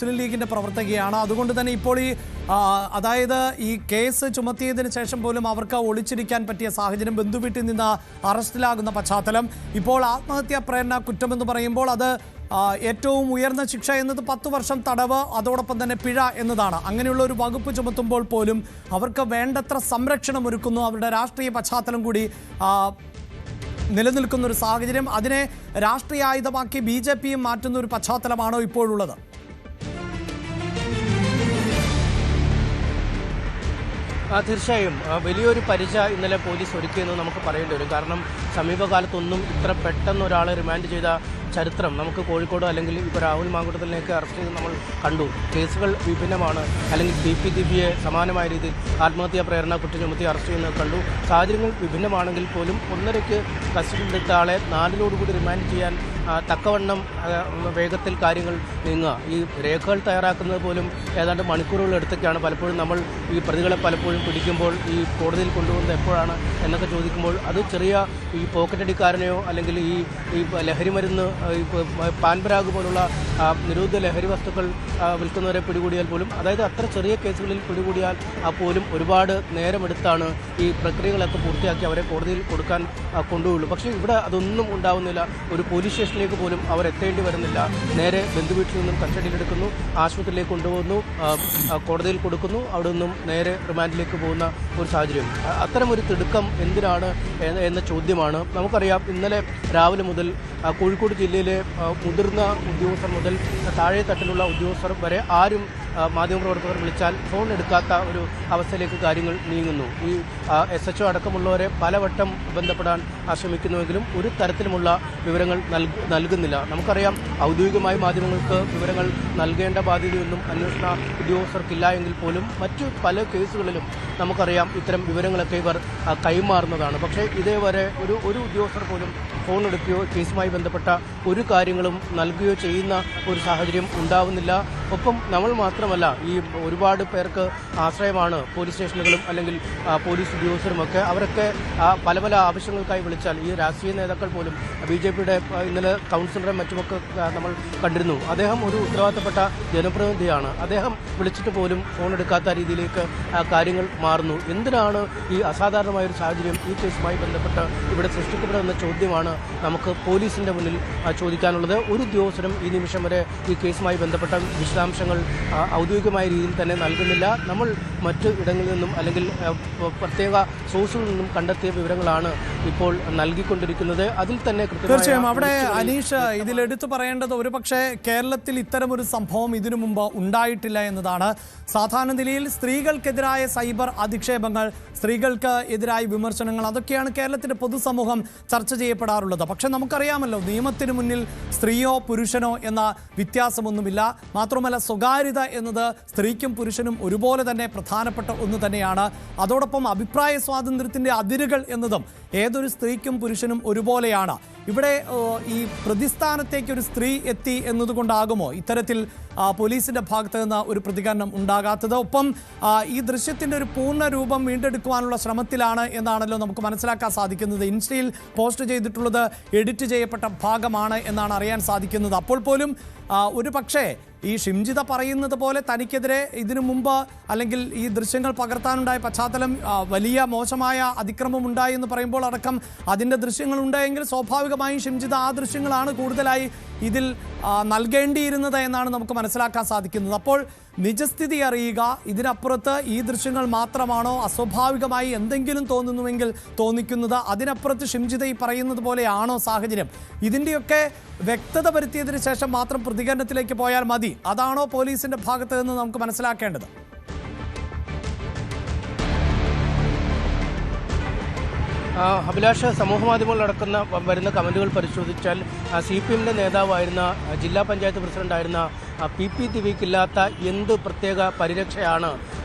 മുസ്ലിം ലീഗിന്റെ പ്രവർത്തകയാണ്. അതുകൊണ്ട് തന്നെ ഇപ്പോൾ അതായത് ഈ കേസ് ചുമത്തിയതിന് ശേഷം പോലും അവർക്ക് ഒളിച്ചിരിക്കാൻ പറ്റിയ സാഹചര്യം, ബന്ധുവീട്ടിൽ നിന്ന് അറസ്റ്റിലാകുന്ന പശ്ചാത്തലം, ഇപ്പോൾ ആത്മഹത്യാ പ്രേരണ കുറ്റമെന്ന് പറയുമ്പോൾ അത് ഏറ്റവും ഉയർന്ന ശിക്ഷ എന്നത് 10 വർഷം തടവ്, അതോടൊപ്പം തന്നെ പിഴ എന്നതാണ്. അങ്ങനെയുള്ള ഒരു വകുപ്പ് ചുമത്തുമ്പോൾ പോലും അവർക്ക് വേണ്ടത്ര സംരക്ഷണം ഒരുക്കുന്നു. അവരുടെ രാഷ്ട്രീയ പശ്ചാത്തലം കൂടി നിലനിൽക്കുന്ന ഒരു സാഹചര്യം, അതിനെ രാഷ്ട്രീയ ആയുധമാക്കി BJPയും മാറ്റുന്ന ഒരു പശ്ചാത്തലമാണോ ഇപ്പോഴുള്ളത്? തീർച്ചയായും വലിയൊരു പരിച ഇന്നലെ പോലീസ് ഒരുക്കിയെന്ന് നമുക്ക് പറയേണ്ടി വരും. കാരണം സമീപകാലത്തൊന്നും ഇത്ര പെട്ടെന്ന് ഒരാളെ റിമാൻഡ് ചെയ്ത ചരിത്രം നമുക്ക് കോഴിക്കോട് അല്ലെങ്കിൽ ഇപ്പോൾ രാഹുൽ മാങ്കൂട്ടത്തിലേക്ക് അറസ്റ്റ് ചെയ്ത് നമ്മൾ കണ്ടു. കേസുകൾ വിഭിന്നമാണ്. അല്ലെങ്കിൽ PP ദിവ്യയെ സമാനമായ രീതിയിൽ ആത്മഹത്യാ പ്രേരണ കുറ്റം ചുമത്തി അറസ്റ്റ് ചെയ്യുന്നത് കണ്ടു. സാഹചര്യങ്ങൾ വിഭിന്നമാണെങ്കിൽ പോലും 1.5 കസ്റ്റഡിയിലെടുത്ത ആളെ 4-ഓടുകൂടി റിമാൻഡ് ചെയ്യാൻ തക്കവണ്ണം വേഗത്തിൽ കാര്യങ്ങൾ നീങ്ങുക. ഈ രേഖകൾ തയ്യാറാക്കുന്നത് പോലും ഏതാണ്ട് മണിക്കൂറുകൾ എടുത്തൊക്കെയാണ്. പലപ്പോഴും നമ്മൾ ഈ പ്രതികളെ പലപ്പോഴും പിടിക്കുമ്പോൾ ഈ കോടതിയിൽ കൊണ്ടുപോകുന്നത് എപ്പോഴാണ് എന്നൊക്കെ ചോദിക്കുമ്പോൾ അത് ചെറിയ ഈ പോക്കറ്റടിക്കാരനെയോ അല്ലെങ്കിൽ ഈ ലഹരി മരുന്ന് പാൻപരാഗ് പോലുള്ള നിരോധിത ലഹരി വസ്തുക്കൾ വിൽക്കുന്നവരെ പിടികൂടിയാൽ പോലും, അതായത് അത്ര ചെറിയ കേസുകളിൽ പിടികൂടിയാൽ പോലും ഒരുപാട് നേരമെടുത്താണ് ഈ പ്രക്രിയകളൊക്കെ പൂർത്തിയാക്കി അവരെ കോടതിയിൽ കൊടുക്കാൻ കൊണ്ടുപോയുള്ളൂ. പക്ഷേ ഇവിടെ അതൊന്നും ഉണ്ടാവുന്നില്ല. ഒരു പോലീസ് സ്റ്റേഷനിലേക്ക് പോലും അവർ എത്തേണ്ടി വരുന്നില്ല. നേരെ ബന്ധുവീട്ടിൽ നിന്നും കസ്റ്റഡിയിലെടുക്കുന്നു, ആശുപത്രിയിലേക്ക് കൊണ്ടുപോകുന്നു, കോടതിയിൽ കൊടുക്കുന്നു, അവിടെ നിന്നും നേരെ റിമാൻഡിലേക്ക് പോകുന്ന ഒരു സാഹചര്യം. അത്തരമൊരു തിടുക്കം എന്തിനാണ് എന്ന ചോദ്യമാണ്. നമുക്കറിയാം, ഇന്നലെ രാവിലെ മുതൽ കോഴിക്കോട് ജില്ലയിലെ മുതിർന്ന ഉദ്യോഗസ്ഥർ മുതൽ താഴെ തട്ടിലുള്ള ഉദ്യോഗസ്ഥർ വരെ ആരും മാധ്യമപ്രവർത്തകർ വിളിച്ചാൽ ഫോൺ എടുക്കാത്ത ഒരു അവസ്ഥയിലേക്ക് കാര്യങ്ങൾ നീങ്ങുന്നു. ഈ SHO അടക്കമുള്ളവരെ പലവട്ടം ബന്ധപ്പെടാൻ ശ്രമിക്കുന്നുവെങ്കിലും ഒരു തരത്തിലുമുള്ള വിവരങ്ങൾ നൽകുന്നില്ല. നമുക്കറിയാം, ഔദ്യോഗികമായി മാധ്യമങ്ങൾക്ക് വിവരങ്ങൾ നൽകേണ്ട ബാധ്യതയൊന്നും അന്വേഷണ ഉദ്യോഗസ്ഥർക്കില്ല എങ്കിൽ പോലും മറ്റു പല കേസുകളിലും നമുക്കറിയാം ഇത്തരം വിവരങ്ങളൊക്കെ ഇവർ കൈമാറുന്നതാണ്. പക്ഷേ ഇതേവരെ ഒരു ഉദ്യോഗസ്ഥർ പോലും ഫോൺ എടുക്കുകയോ കേസുമായി ബന്ധപ്പെട്ട ഒരു കാര്യങ്ങളും നൽകുകയോ ചെയ്യുന്ന ഒരു സാഹചര്യം ഉണ്ടാവുന്നില്ല. ഒപ്പം നമ്മൾ മാത്രമല്ല, ഈ ഒരുപാട് പേർക്ക് ആശ്രയമാണ് പോലീസ് സ്റ്റേഷനുകളും അല്ലെങ്കിൽ പോലീസ് ഉദ്യോഗസ്ഥരുമൊക്കെ. അവരൊക്കെ പല പല ആവശ്യങ്ങൾക്കായി വിളിച്ചാൽ ഈ രാഷ്ട്രീയ നേതാക്കൾ പോലും, BJPയുടെ ഇന്നലെ കൗൺസിലറെ മറ്റുമൊക്കെ നമ്മൾ കണ്ടിരുന്നു. അദ്ദേഹം ഒരു ഉത്തരവാദിത്തപ്പെട്ട ജനപ്രതിനിധിയാണ്. അദ്ദേഹം വിളിച്ചിട്ട് പോലും ഫോൺ എടുക്കാത്ത രീതിയിലേക്ക് കാര്യങ്ങൾ മാറുന്നു. എന്തിനാണ് ഈ അസാധാരണമായൊരു സാഹചര്യം ഈ കേസുമായി ബന്ധപ്പെട്ട് ഇവിടെ സൃഷ്ടിക്കപ്പെടുന്ന ചോദ്യമാണ് നമുക്ക് പോലീസിന്റെ മുന്നിൽ ചോദിക്കാനുള്ളത്. ഒരു ഉദ്യോഗസ്ഥരും ഈ നിമിഷം വരെ ഈ കേസുമായി ബന്ധപ്പെട്ട വിശദാംശങ്ങൾ ഔദ്യോഗികമായ രീതിയിൽ തന്നെ നൽകുന്നില്ല. നമ്മൾ മറ്റ് ഇടങ്ങളിൽ നിന്നും അല്ലെങ്കിൽ പ്രത്യേക സോഴ്സിൽ നിന്നും കണ്ടെത്തിയ വിവരങ്ങളാണ് ഇപ്പോൾ നൽകിക്കൊണ്ടിരിക്കുന്നത്. അതിൽ തന്നെ തീർച്ചയായും അവിടെ അനീഷ് ഇതിലെടുത്തു പറയേണ്ടത്, ഒരുപക്ഷെ കേരളത്തിൽ ഇത്തരമൊരു സംഭവം ഇതിനു മുമ്പ് ഉണ്ടായിട്ടില്ല എന്നതാണ്. സാധാരണ നിലയിൽ സ്ത്രീകൾക്കെതിരായ സൈബർ അധിക്ഷേപങ്ങൾ, സ്ത്രീകൾക്ക് എതിരായ വിമർശനങ്ങൾ, അതൊക്കെയാണ് കേരളത്തിന്റെ പൊതുസമൂഹം ചർച്ച ചെയ്യപ്പെടാറുള്ളത്. പക്ഷെ നമുക്കറിയാമല്ലോ, നിയമത്തിന് മുന്നിൽ സ്ത്രീയോ പുരുഷനോ എന്ന വ്യത്യാസമൊന്നുമില്ല. മാത്രമല്ല, സ്വകാര്യത എന്നത് സ്ത്രീക്കും പുരുഷനും ഒരുപോലെ തന്നെ പ്രധാനപ്പെട്ട ഒന്ന് തന്നെയാണ്. അതോടൊപ്പം അഭിപ്രായ സ്വാതന്ത്ര്യത്തിന്റെ അതിരുകൾ എന്നതും ഏതൊരു സ്ത്രീക്കും പുരുഷനും ഒരുപോലെയാണ്. ഇവിടെ ഈ പ്രതിസ്ഥാനത്തേക്ക് ഒരു സ്ത്രീ എത്തി എന്നതുകൊണ്ടാകുമോ ഇത്തരത്തിൽ പോലീസിന്റെ ഭാഗത്ത് നിന്ന് ഒരു പ്രതികരണം ഉണ്ടാകാത്തത്? ഒപ്പം ഈ ദൃശ്യത്തിന്റെ ഒരു പൂർണ്ണ രൂപം വീണ്ടെടുക്കുവാനുള്ള ശ്രമത്തിലാണ് എന്നാണല്ലോ നമുക്ക് മനസ്സിലാക്കാൻ സാധിക്കുന്നത്. ഇൻസ്റ്റയിൽ പോസ്റ്റ് ചെയ്തിട്ടുള്ളത് എഡിറ്റ് ചെയ്യപ്പെട്ട ഭാഗമാണ് എന്നാണ് അറിയാൻ സാധിക്കുന്നത്. അപ്പോൾ പോലും ഒരു പക്ഷേ ഈ ഷിംജിത പറയുന്നത് പോലെ തനിക്കെതിരെ ഇതിനു മുമ്പ് അല്ലെങ്കിൽ ഈ ദൃശ്യങ്ങൾ പകർത്താനുണ്ടായ പശ്ചാത്തലം വലിയ മോശമായ അതിക്രമം ഉണ്ടായി എന്ന് പറയുമ്പോൾ അടക്കം അതിൻ്റെ ദൃശ്യങ്ങൾ ഉണ്ടായെങ്കിൽ സ്വാഭാവികമായും ഷിംജിത ആ ദൃശ്യങ്ങളാണ് കൂടുതലായി ഇതിൽ നൽകേണ്ടിയിരുന്നത് എന്നാണ് നമുക്ക് മനസ്സിലാക്കാൻ സാധിക്കുന്നത്. അപ്പോൾ നിജസ്ഥിതി അറിയുക, ഇതിനപ്പുറത്ത് ഈ ദൃശ്യങ്ങൾ മാത്രമാണോ അസ്വാഭാവികമായി എന്തെങ്കിലും തോന്നുന്നുവെങ്കിൽ തോന്നിക്കുന്നത്, അതിനപ്പുറത്ത് ഷിംജിത ഈ പറയുന്നത് പോലെയാണോ സാഹചര്യം? ഇതിൻ്റെയൊക്കെ വ്യക്തത വരുത്തിയതിന് ശേഷം മാത്രം പ്രതികരണത്തിലേക്ക് പോയാൽ മതി. അതാണോ പോലീസിന്റെ ഭാഗത്ത് നിന്ന് നമുക്ക് മനസ്സിലാക്കേണ്ടത്? അഭിലാഷ്, സമൂഹമാധ്യമങ്ങളിലടക്കുന്ന വരുന്ന കമൻറ്റുകൾ പരിശോധിച്ചാൽ CPMന്റെ നേതാവായിരുന്ന ജില്ലാ പഞ്ചായത്ത് പ്രസിഡന്റായിരുന്ന PP ദിവ്യയ്ക്കില്ലാത്ത എന്ത് പ്രത്യേക പരിരക്ഷയാണ്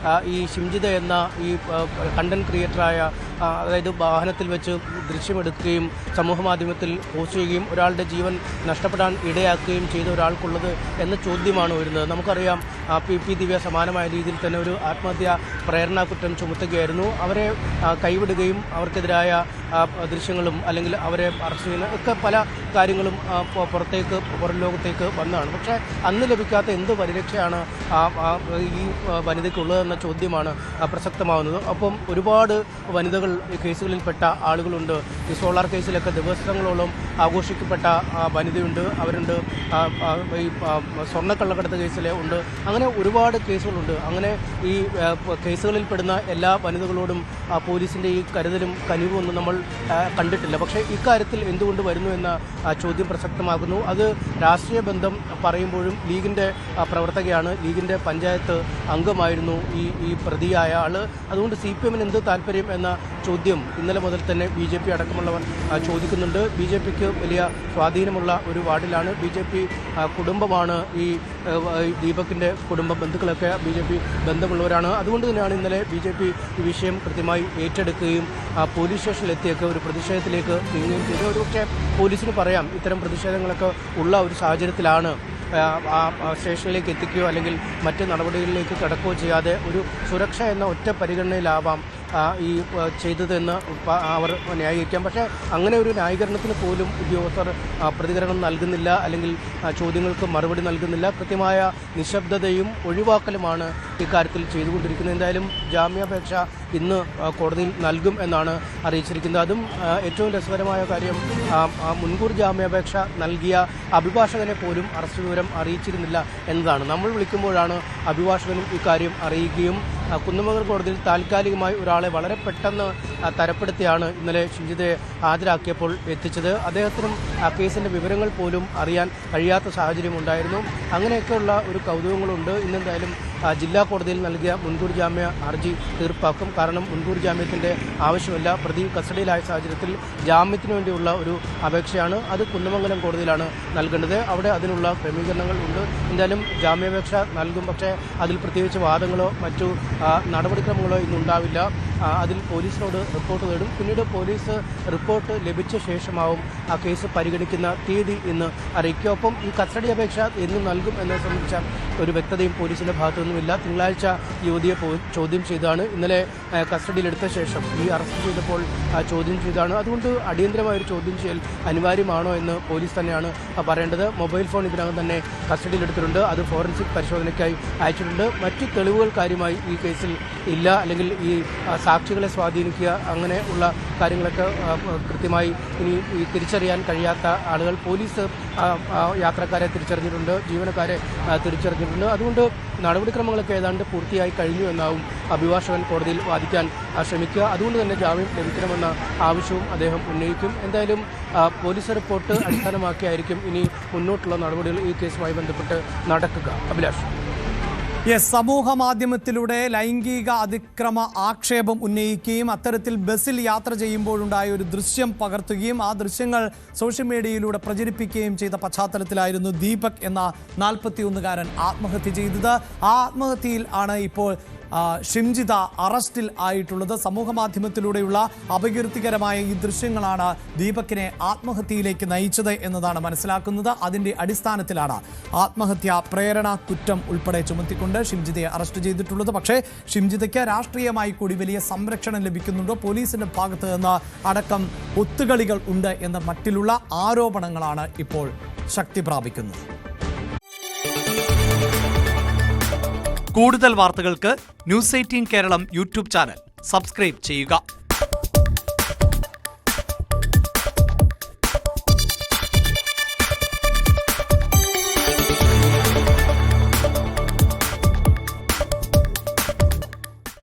ഈ ഷിംജിത എന്ന ഈ കണ്ടന്റ് ക്രിയേറ്ററായ, അതായത് വാഹനത്തിൽ വെച്ച് ദൃശ്യമെടുക്കുകയും സമൂഹമാധ്യമത്തിൽ പോസ്റ്റ് ചെയ്യുകയും ഒരാളുടെ ജീവൻ നഷ്ടപ്പെടാൻ ഇടയാക്കുകയും ചെയ്ത ഒരാൾക്കുള്ളത് എന്ന ചോദ്യമാണ് വരുന്നത്. നമുക്കറിയാം, PP ദിവ്യ സമാനമായ രീതിയിൽ തന്നെ ഒരു ആത്മഹത്യാ പ്രേരണ കുറ്റം ചുമത്തുകയായിരുന്നു. അവരെ കൈവിടുകയും അവർക്കെതിരായ ദൃശ്യങ്ങളും അല്ലെങ്കിൽ അവരെ അറസ്റ്റ് ചെയ്യുന്ന ഒക്കെ പല കാര്യങ്ങളും പുറം ലോകത്തേക്ക് വന്നതാണ്. പക്ഷേ അന്ന് ലഭിക്കാത്ത എന്ത് പരിരക്ഷയാണ് ഈ വനിതയ്ക്കുള്ളതെന്ന ചോദ്യമാണ് പ്രസക്തമാവുന്നത്. അപ്പം ഒരുപാട് വനിതകൾ ഈ കേസുകളിൽപ്പെട്ട ആളുകളുണ്ട്. ഈ സോളാർ കേസിലൊക്കെ ദിവസങ്ങളോളം ആഘോഷിക്കപ്പെട്ട വനിതയുണ്ട്, അവരുണ്ട്. ഈ സ്വർണ്ണക്കള്ളക്കടത്ത് കേസിലെ ഉണ്ട്. അങ്ങനെ ഒരുപാട് കേസുകളുണ്ട്. അങ്ങനെ ഈ കേസുകളിൽപ്പെടുന്ന എല്ലാ വനിതകളോടും പോലീസിൻ്റെ ഈ കരുതലും കനിവും ഒന്നും നമ്മൾ കണ്ടിട്ടില്ല. പക്ഷേ ഇക്കാര്യത്തിൽ എന്തുകൊണ്ട് വരുന്നു എന്ന ചോദ്യം പ്രസക്തമാകുന്നു. അത് രാഷ്ട്രീയ ബന്ധം പറയുമ്പോഴും ലീഗിൻ്റെ പ്രവർത്തകയാണ്, ലീഗിൻ്റെ പഞ്ചായത്ത് അംഗമായിരുന്നു ഈ പ്രതിയായ ആൾ. അതുകൊണ്ട് CPM-ന് എന്ത് താല്പര്യം എന്ന ചോദ്യം ഇന്നലെ മുതൽ തന്നെ BJP അടക്കമുള്ളവർ ചോദിക്കുന്നുണ്ട്. BJPക്ക് വലിയ സ്വാധീനമുള്ള ഒരു വാർഡിലാണ്. BJP കുടുംബമാണ് ഈ ദീപകിൻ്റെ കുടുംബ ബന്ധുക്കളൊക്കെ BJP ബന്ധമുള്ളവരാണ്. അതുകൊണ്ട് തന്നെയാണ് ഇന്നലെ BJP ഈ വിഷയം കൃത്യമായി ഏറ്റെടുക്കുകയും പോലീസ് സ്റ്റേഷനിലെത്തിയൊക്കെ ഒരു പ്രതിഷേധത്തിലേക്ക് നീങ്ങുകയും ചെയ്തു. ഒരുപക്ഷെ പോലീസിന് പറയാം ഇത്തരം പ്രതിഷേധങ്ങളൊക്കെ ഉള്ള ഒരു സാഹചര്യത്തിലാണ് സ്റ്റേഷനിലേക്ക് എത്തിക്കുകയോ അല്ലെങ്കിൽ മറ്റ് നടപടികളിലേക്ക് കടക്കുകയോ ചെയ്യാതെ ഒരു സുരക്ഷ എന്ന ഒറ്റ പരിഗണനയിലാവാം ഈ ചെയ്തതെന്ന് അവർ ന്യായീകരിക്കാം. പക്ഷേ അങ്ങനെ ഒരു ന്യായീകരണത്തിന് പോലും ഉദ്യോഗസ്ഥർ പ്രതികരണം നൽകുന്നില്ല, അല്ലെങ്കിൽ ചോദ്യങ്ങൾക്ക് മറുപടി നൽകുന്നില്ല. കൃത്യമായ നിശബ്ദതയും ഒഴിവാക്കലുമാണ് ഇക്കാര്യത്തിൽ ചെയ്തുകൊണ്ടിരിക്കുന്നത്. എന്തായാലും ജാമ്യാപേക്ഷ ഇന്ന് കോടതിയിൽ നൽകും എന്നാണ് അറിയിച്ചിരിക്കുന്നത്. അതും ഏറ്റവും രസകരമായ കാര്യം, മുൻകൂർ ജാമ്യാപേക്ഷ നൽകിയ അഭിഭാഷകനെ പോലും അറസ്റ്റ് വിവരം അറിയിച്ചിരുന്നില്ല എന്നതാണ്. നമ്മൾ വിളിക്കുമ്പോഴാണ് അഭിഭാഷകനും ഇക്കാര്യം അറിയിക്കുകയും കുന്നമംഗലം കോടതിയിൽ താൽക്കാലികമായി ഒരാളെ വളരെ പെട്ടെന്ന് തരപ്പെടുത്തിയാണ് ഇന്നലെ ഷിംജിതയെ ഹാജരാക്കിയപ്പോൾ എത്തിച്ചത്. അദ്ദേഹത്തിനും കേസിൻ്റെ വിവരങ്ങൾ പോലും അറിയാൻ കഴിയാത്ത സാഹചര്യം ഉണ്ടായിരുന്നു. അങ്ങനെയൊക്കെയുള്ള ഒരു കൗതുകങ്ങളുണ്ട്. ഇന്നെന്തായാലും ജില്ലാ കോടതിയിൽ നൽകിയ മുൻകൂർ ജാമ്യ ഹർജി തീർപ്പാക്കും. കാരണം മുൻകൂർ ജാമ്യത്തിൻ്റെ ആവശ്യമില്ല. പ്രതി കസ്റ്റഡിയിലായ സാഹചര്യത്തിൽ ജാമ്യത്തിന് വേണ്ടിയുള്ള ഒരു അപേക്ഷയാണ്. അത് കുന്നമംഗലം കോടതിയിലാണ് നൽകേണ്ടത്. അവിടെ അതിനുള്ള ക്രമീകരണങ്ങൾ ഉണ്ട്. എന്തായാലും ജാമ്യാപേക്ഷ നൽകും. പക്ഷേ അതിൽ പ്രത്യേകിച്ച് വാദങ്ങളോ മറ്റു നടപടിക്രമങ്ങളോ ഇന്നുണ്ടാവില്ല. അതിൽ പോലീസിനോട് റിപ്പോർട്ട് തേടും. പിന്നീട് പോലീസ് റിപ്പോർട്ട് ലഭിച്ച ശേഷമാവും ആ കേസ് പരിഗണിക്കുന്ന തീയതി എന്ന് അറിയിക്കുക. ഒപ്പം ഈ കസ്റ്റഡി അപേക്ഷ എന്ന് നൽകും എന്നെ സംബന്ധിച്ച ഒരു വ്യക്തതയും പോലീസിൻ്റെ ഭാഗത്തുനിന്നുമില്ല. തിങ്കളാഴ്ച യുവതിയെ ചോദ്യം ചെയ്താണ്. ഇന്നലെ കസ്റ്റഡിയിലെടുത്ത ശേഷം ഈ അറസ്റ്റ് ചെയ്തപ്പോൾ ചോദ്യം ചെയ്താണ്. അതുകൊണ്ട് അടിയന്തരമായൊരു ചോദ്യം ചെയ്യൽ അനിവാര്യമാണോ എന്ന് പോലീസ് തന്നെയാണ് പറയേണ്ടത്. മൊബൈൽ ഫോൺ ഇതിനകം തന്നെ കസ്റ്റഡിയിലെടുത്തിട്ടുണ്ട്. അത് ഫോറൻസിക് പരിശോധനയ്ക്കായി അയച്ചിട്ടുണ്ട്. മറ്റ് തെളിവുകൾ കാര്യമായി ഈ കേസിൽ ഇല്ല, അല്ലെങ്കിൽ ഈ സാക്ഷികളെ സ്വാധീനിക്കുക അങ്ങനെ ഉള്ള കാര്യങ്ങളൊക്കെ കൃത്യമായി ഇനി തിരിച്ചറിയാൻ കഴിയാത്ത ആളുകൾ, പോലീസ് യാത്രക്കാരെ തിരിച്ചറിഞ്ഞിട്ടുണ്ട്, ജീവനക്കാരെ തിരിച്ചറിഞ്ഞിട്ടുണ്ട്. അതുകൊണ്ട് നടപടിക്രമങ്ങളൊക്കെ ഏതാണ്ട് പൂർത്തിയായി കഴിഞ്ഞു എന്നാവും അഭിഭാഷകൻ കോടതിയിൽ വാദിക്കാൻ ശ്രമിക്കുക. അതുകൊണ്ട് തന്നെ ജാമ്യം ലഭിക്കണമെന്ന ആവശ്യവും അദ്ദേഹം ഉന്നയിക്കും. എന്തായാലും പോലീസ് റിപ്പോർട്ട് അടിസ്ഥാനമാക്കിയായിരിക്കും ഇനി മുന്നോട്ടുള്ള നടപടികൾ ഈ കേസുമായി ബന്ധപ്പെട്ട് നടക്കുക. അഭിലാഷ്. സമൂഹ മാധ്യമത്തിലൂടെ ലൈംഗിക അതിക്രമ ആക്ഷേപം ഉന്നയിക്കുകയും അത്തരത്തിൽ ബസ്സിൽ യാത്ര ചെയ്യുമ്പോഴുണ്ടായ ഒരു ദൃശ്യം പകർത്തുകയും ആ ദൃശ്യങ്ങൾ സോഷ്യൽ മീഡിയയിലൂടെ പ്രചരിപ്പിക്കുകയും ചെയ്ത പശ്ചാത്തലത്തിലായിരുന്നു ദീപക് എന്ന 41-കാരൻ ആത്മഹത്യ ചെയ്തത്. ആ ആത്മഹത്യയിൽ ആണ് ഇപ്പോൾ ഷിംജിത അറസ്റ്റിൽ ആയിട്ടുള്ളത്. സമൂഹ മാധ്യമത്തിലൂടെയുള്ള അപകീർത്തികരമായ ഈ ദൃശ്യങ്ങളാണ് ദീപകിനെ ആത്മഹത്യയിലേക്ക് നയിച്ചത് എന്നതാണ് മനസ്സിലാക്കുന്നത്. അതിന്റെ അടിസ്ഥാനത്തിലാണ് ആത്മഹത്യ പ്രേരണ കുറ്റം ഉൾപ്പെടെ ചുമത്തിക്കൊണ്ട് ഷിംജിതയെ അറസ്റ്റ് ചെയ്തിട്ടുള്ളത്. പക്ഷേ ഷിംജിതയ്ക്ക് രാഷ്ട്രീയമായി കൂടി വലിയ സംരക്ഷണം ലഭിക്കുന്നുണ്ടോ, പോലീസിന്റെ ഭാഗത്ത് നിന്ന് അടക്കം ഒത്തുകളികൾ ഉണ്ട് എന്ന മട്ടിലുള്ള ആരോപണങ്ങളാണ് ഇപ്പോൾ ശക്തി പ്രാപിക്കുന്നത്. കൂടുതൽ വാർത്തകൾക്ക് News 18 Keralam YouTube channel subscribe ചെയ്യുക.